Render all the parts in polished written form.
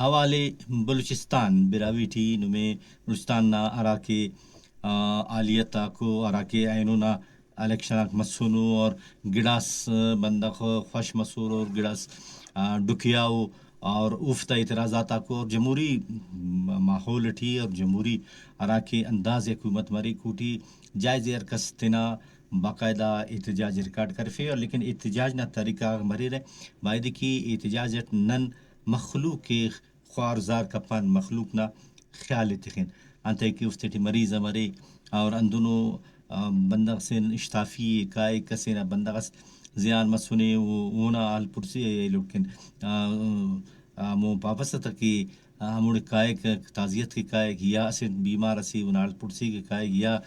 حوالے بلوچستان براوی ٹی نمے بلوچستان نا اراکے آلیتا کو اراکے اینونا الیکشناک مسونو اور گڑاس بندخ خوش مسور اور گڑاس ڈکیاؤ اور اوفتا اعتراضات کو اور جمہوری ماحول ٹھی اور جمہوری اراکے انداز حکومت مری کوٹی جائز ارکس تنا باقاعدہ احتجاج ریکارڈ کرفے اور لیکن احتجاج نہ طریقہ مری رہے باید کی احتجاج نن مخلوق کے خوارزار کپان مخلوق نہ خیال تخین انتے کہ افتے مریض مرے اور اندونو بندغ سین اشتافی کائے کسینا بندغس زیان مسونے اونا آل پرسی لوکن مو پاپس تک کہ ہموڑے کائک تعزیت کی کائک یا اسے بیمار اسی انال پرسی کے کائک یا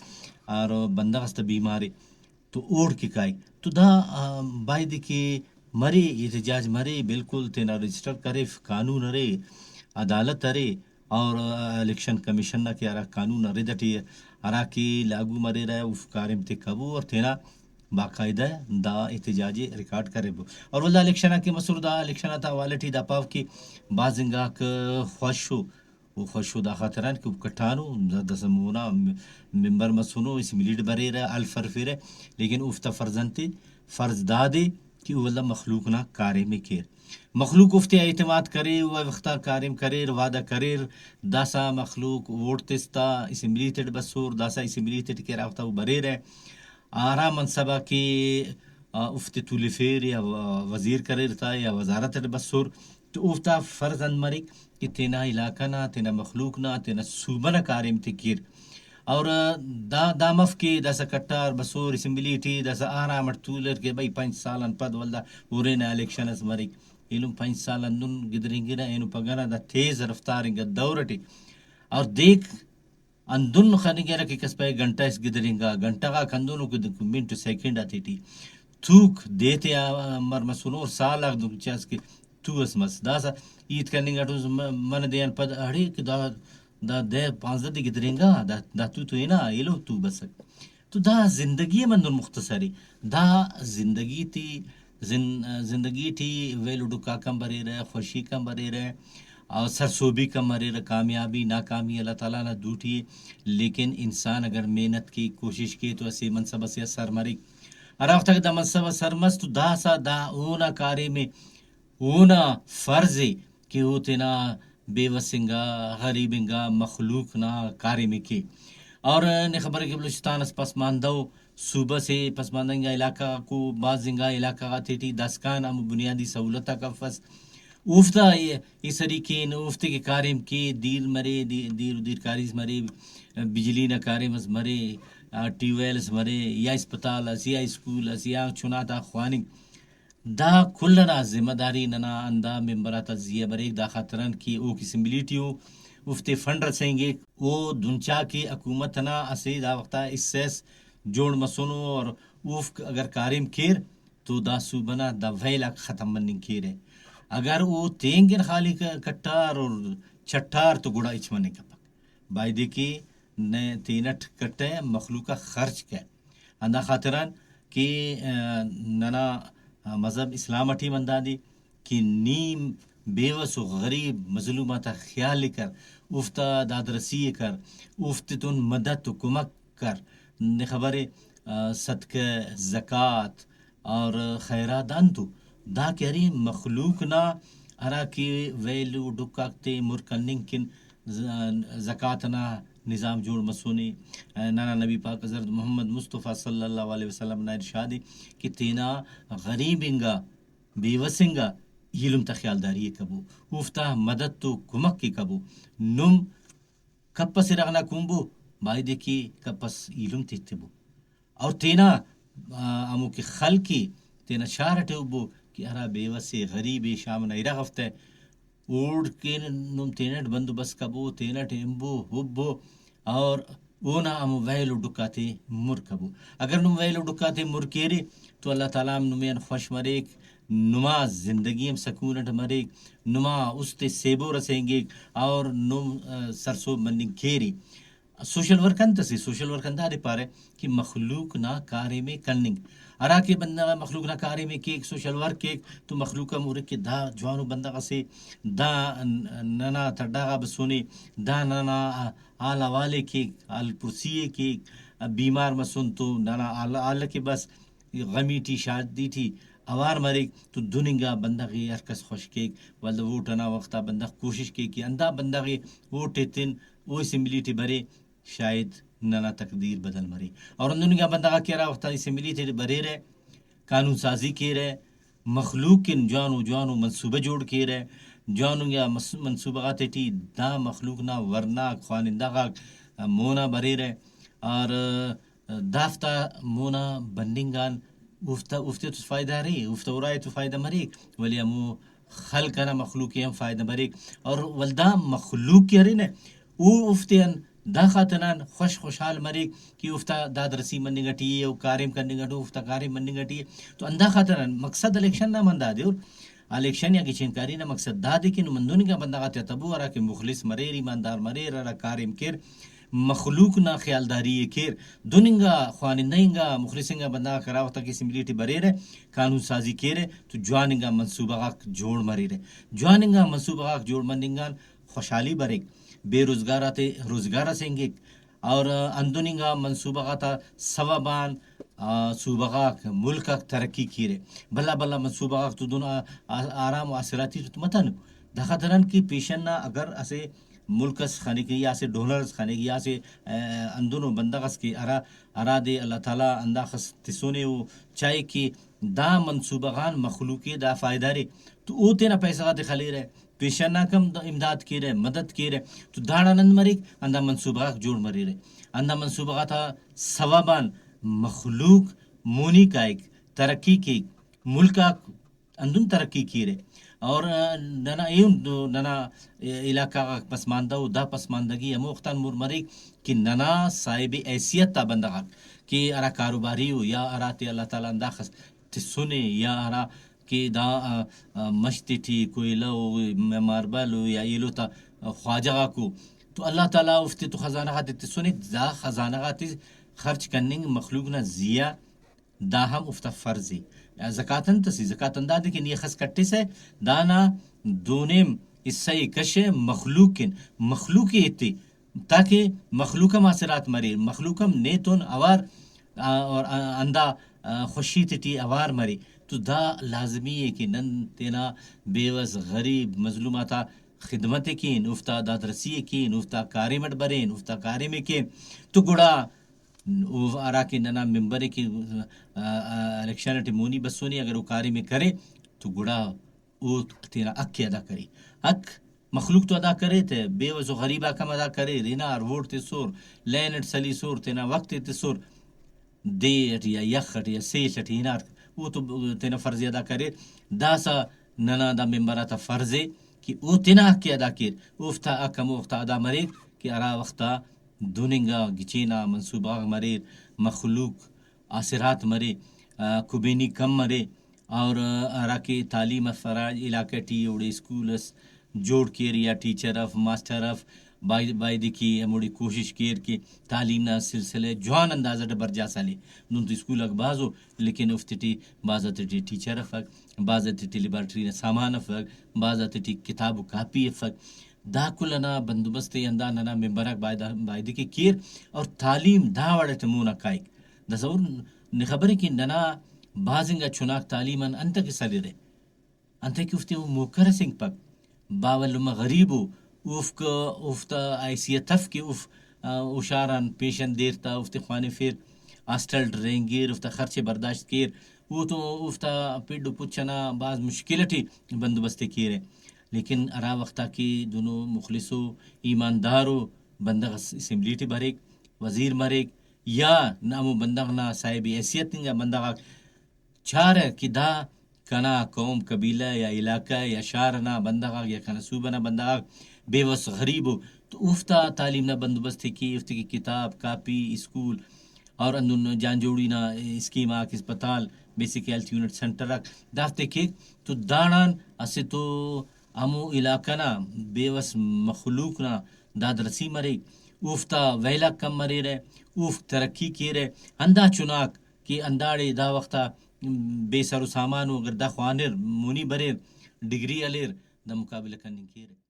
اور بندغس تا بیمارے تو اوڑ کی کائک تو دا باید کہ مرے احتجاج مرے بالکل تینا رجسٹر کرے قانون رے عدالت رے اور الیکشن کمیشن نہ کہ ارا قانون رے دٹی ارا کی لاگو مرے رہے اف کارم تے کبو اور تینا باقاعدہ دا احتجاج ریکارڈ کرے بو اور واللہ الیکشن کے مسور دا الیکشن تا والٹی دا پاو کی بازنگا خوشو وہ خوشو دا خاطران کہ کٹانو دسمونا ممبر مسونو اس ملیڈ برے رہے الفرفی رہے لیکن افتا فرزنتی فرض دادے کہ واللہ مخلوق نہ کارے میں کیر مخلوق افتے اعتماد کرے و وقتا کارم کرے وعدہ کرے داسا مخلوق ووٹ تستا اسمبلی تٹ بسور داسا اسمبلی تٹ کے راوتا برے رہے آرا منصبہ کی افتے طول فیر یا وزیر کرے رہتا یا وزارت تٹ بسور تو افتا فرزند مرک کہ تینا علاقہ نا تینا مخلوق نا تینا صوبہ نا کارم تکیر اور دا مف کے داسا کٹار بسور اسمبلی ٹی داسا آرام طولر کے بھائی 5 سالن پد والدہ اورینا الیکشن اس مرک ایلوم 5 سالن نن گدرنگینا اینو پگانا دا تیز رفتارنگا دورٹی اور دیکھ اندن خانگیرا کی کس پہ گھنٹہ اس گدرنگا گھنٹہ کا کندونو کو منٹ سیکنڈ آتی ٹی تھوک دیتے مرمسونو اور سال آگ دو چاس کی تو اس مس داسا عید کرنگا تو من دیان پد اڑی کہ دا دے 15 دی گدرنگا دا تو اینا ایلو تو بسک تو دا زندگی من مختصری دا زندگی تی زندگی ٹی ویلو ڈکا کم برے رہے خوشی کم برے رہے اور سرسوبی کم برے رہے کامیابی ناکامی اللہ تعالیٰ نہ دوٹی لیکن انسان اگر محنت کی کوشش کی تو اسی منصبہ سے سر مری عراق تک دا منصبہ سر مست تو دا سا دا اونا کارے میں اونا فرض کہ وہ تینا بے وسنگا غریبنگا مخلوق نہ کارے میں کی اور نے خبر کہ بلوچستان اس پسماندو صوبہ سے پسماندنگا علاقہ کو بازنگا علاقہ آتی تھی دسکان ام بنیادی سہولتہ کا فس اوفتا اس طریقے اوفتے کے کارم کے دیر مرے دیر کاریز مرے بجلی نہ کارم از مرے ٹیو ویلز مرے یا اسپتال اس یا اسکول اس یا چناتا خواننگ دا کلنا ذمہ داری ننا اندا ممبرات زیہ بریک دا خاطران کی او کی سمبلیٹیو افتے فنڈ رسیں گے او دنچا کی حکومت نا اسی دا وقتا اس سیس جوڑ مسونو اور اوف اگر کارم کیر تو دا صوبنا دا ویلا ختم مننگ کیر ہے اگر وہ تینگن خالی کٹار اور چھٹار تو گڑا اچمنے کپک بائی کی نے تینٹ کٹے مخلوقہ خرچ کے اندہ خاطران کہ ننا مذہب اسلامٹی مندادی کہ نیم بیوس و غریب مظلومات خیال کر افتا دادرسی کر افتتون مدد و کمک کر نے خبر صدقہ زکوٰۃ اور خیرات انتو دا کہری مخلوق نا ارا کی ویلو ڈکاکتے مرکننگ کن زکوٰۃ نا نظام جوڑ مسونی نانا نبی پاک حضرت محمد مصطفیٰ صلی اللہ علیہ وسلم نے ارشادی کہ تینا غریبنگا بیوسنگا علم تا خیالداری کبو افتا مدد تو کمک کی کبو نم کپس رغنا کمبو باید کی کپس علم تیتبو اور تینا امو کی خلقی تینا شارٹے بو کہ ارا بیوسے غریبی شام نیرہ ہفتے اوڑ کے نم تینٹ بندو بس کبو تینٹ امبو حبو اور اونا ہم ویلو ڈکاتے مر کبو اگر نم ویلو ڈکاتے مر کیرے تو اللہ تعالیٰ ہم نمین خوش مریک نما زندگی ہم سکونت مریک نما اس تے سیبو رسیں گے اور نم سرسو مننگ کھیری سوشل ورک انتسی سوشل ورک اندارے پارے کہ مخلوق نہ کارے میں کننگ ارا کے بندہ مخلوق نہ کارے میں کیک سوشل ورک کیک تو مخلوق کا مورے کے دا جوانو بندہ کا سے دا ننا تھڈا کا بسونے دا ننا آل والے کیک آل پرسیے کیک بیمار مسن تو ننا آل کے بس غمی تھی شادی تھی اوار مرے تو دننگا بندہ کی ارکس خوش کیک ولدا ووٹنا وقتا بندہ کوشش کی کہ اندہ بندہ کی ووٹے تن وہ اسمبلیٹی برے شاید ننا تقدیر بدل مرے اور اندون کا بندہ کیا رہا وقتا اسمبلیٹی برے رہے قانون سازی کی رہے مخلوق کن جوانو جوانو منصوبہ جوڑ کے رہے جوانو یا منصوبہ تی دا مخلوق نا ورنا خوانندہ کا مونا برے رہے اور دافتا مونا بندنگان افتے تو فائدہ رہی افتا ارائے تو فائدہ مرے ولی امو خلق نا مخلوق ہم فائدہ مرے اور ولدا مخلوق کی رہی نا او افتے دا خاطران خوش خوشحال مرے کہ افتا داد رسی مننگ گٹی او کاریم کرنگ گٹو افتا کاریم مننگ گٹی تو اندا خاطران مقصد الیکشن نہ مندا دے اور الیکشن یا کچھ انکاری نہ مقصد دا دے کہ مندونی کا بندہ کا تبو ارا کہ مخلص مرے ایماندار مرے را کاریم کر مخلوق نہ خیالداری کیر دوننگا خوانندینگا مخلصنگا بندہ کرا وقتا کی سمبلیٹی برے رہے قانون سازی کیرے تو جواننگا منصوبہ غاق جوڑ مرے رہے جواننگا منصوبہ غاق جوڑ مندنگان خوشحالی برے بے روزگاراتے روزگارہ سنگے اور اندوننگا منصوبہ غاتا سوابان صوبہ غاق ملک ترقی کیرے بلا بلا منصوبہ غاق تو دون آرام و آسراتی تو متن دخا درن کی پیشن نہ اگر اسے ملکس خانے کی یا سے ڈولرز خانے کی یا سے اندونو بندغس کی ارا دے اللہ تعالیٰ انداخس تسونے وہ چاہے کہ دا منصوبہ غان مخلوقی دا فائدہ رے تو او تینا پیسہ غاتے خلی رہے پیشن نہ کم امداد کی رہے مدد کی رہے تو داڑا نند مریک اندہ منصوبہ غاق جوڑ مری رہے اندہ منصوبہ غاتا ثوابان مخلوق مونی کا ایک ترقی کی ملکا اندون ترقی کی رہے اور ننا ایون ننا علاقہ کا پسماندہ و دا پسماندگی اموختان مرمری کہ ننا صاحب حیثیت تا بندہ کہ ارا کاروباری ہو یا ارا تے اللہ تعالیٰ انداخس تے سنے یا ارا کہ دا مشتی تھی کوئی لو ماربل ہو یا ایلو تا خواجہ کو تو اللہ تعالیٰ افتے تو خزانہ خاتے تے سنے دا خزانہ خاتے خرچ کرنے مخلوق نہ زیا دا ہم افتا فرضی زکاتن تسی زکاتن دا دیکھیں یہ خس کٹی سے دانا دونیم اس سے کشے مخلوقی اتی تاکہ مخلوقم آسرات مری مخلوقم نیتون اوار اور اندہ خوشی تی اوار مری تو دا لازمی ہے کہ نن تینا بیوس غریب مظلوماتا خدمت کین افتا دادرسی کین افتا کاری مٹ برین افتا کاری میں کین تو گڑا ارا کے ننا ممبر کی الیکشن مونی بسونی اگر وہ کاری میں کرے تو گڑا وہ تیرا حق ادا کرے حق مخلوق تو ادا کرے تھے بے وز و غریبہ کم ادا کرے رینار ووٹ تے سور لینٹ سلی سور تینا وقت تے سور دے اٹ یا یخ اٹ یا سیش اٹ ہینار وہ تو تینا فرض ادا کرے دا سا ننا دا ممبرہ تا فرضے کہ وہ تینا حق ادا کر افتا اکم افتا ادا مرے کہ ارا وقتا دوننگا گچینا منصوبہ مرے مخلوق آسرات مرے کبینی کم مرے اور راکی تعلیم فراج علاقہ ٹی اوڑے اسکولس جوڑ کیر یا teacher if master if by کی موڑی کوشش کیر کہ تعلیم نہ سلسلے جوان اندازہ ڈبر جا سالے نون تو اسکول اک بازو لیکن افتٹی بعض ٹی ٹیچر افک بعض ٹی لیبارٹری سامان افک بعض ٹی کتاب و کاپی افک دا کلنا بندوبست اندا ننا ممبرک باید کی کیر اور تعلیم دا وڑت مونا کائک دسور نخبر کی ننا بازنگا چناک تعلیمن انت کی سلی رے انت کی افتی موکر سنگ پک باولما غریبو افتا ایسیت تف کی اشاران پیشن دیرتا افتی خوانے پھر آسٹل ڈرینگیر افتا خرچ برداشت کیر وہ تو افتا پیڈو پچنا بعض مشکلٹی بندوبست کیرے لیکن ارا وقتا کی دونوں مخلصو ایماندارو بندغ اسمبلیٹی بھریک وزیر مریک یا نامو بندغ نا صاحب حیثیت نگا بندغ چار کی دا کنا قوم قبیلہ یا علاقہ یا شارنا بندغ یا کنا صوبنا بندغ بے وس غریبو تو افتا تعلیم نا بندوبست کی افتا کی کتاب کاپی اسکول اور اندون جان جوڑی نا اسکیم آک اسپتال بیسک ہیلتھ یونٹ سنٹر رکھ دافتے کی تو دانان اسے تو امو علاقہ نا بے وس مخلوق نا داد رسی مرے اوفتا ویلا کم مری رہے اوف ترقی کی رہے اندا چناک کہ انداڑے دا وقتا بے سر و سامانو اگر دا خوانر مونی بریر ڈگری الیر دا مقابلہ کرنے کی رہے